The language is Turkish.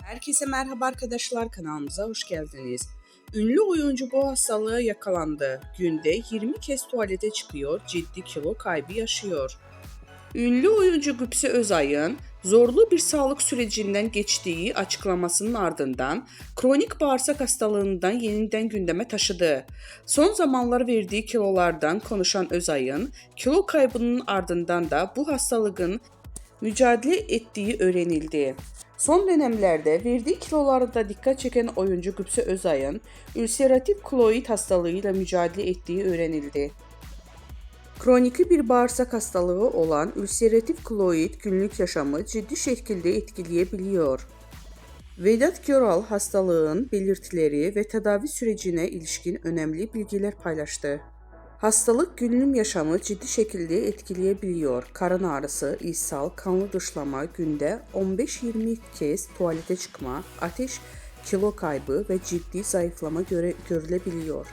Herkese merhaba arkadaşlar, kanalımıza hoş geldiniz. Ünlü oyuncu bu hastalığa yakalandı. Günde 20 kez tuvalete çıkıyor, ciddi kilo kaybı yaşıyor. Ünlü oyuncu Gübse Özay'ın zorlu bir sağlık sürecinden geçtiği açıklamasının ardından kronik bağırsak hastalığından yeniden gündeme taşıdı. Son zamanlar verdiği kilolardan konuşan Özay'ın kilo kaybının ardından da bu hastalığın mücadele ettiği öğrenildi. Son dönemlerde verdiği kilolarda dikkat çeken oyuncu Gübse Özay'ın ülseratif koloid hastalığıyla mücadele ettiği öğrenildi. Kronik bir bağırsak hastalığı olan ülseratif koloid günlük yaşamı ciddi şekilde etkileyebiliyor. Vedat Göral hastalığın belirtileri ve tedavi sürecine ilişkin önemli bilgiler paylaştı. Hastalık günlük yaşamı ciddi şekilde etkileyebiliyor. Karın ağrısı, ishal, kanlı dışlama, günde 15-20 kez tuvalete çıkma, ateş, kilo kaybı ve ciddi zayıflama görülebiliyor.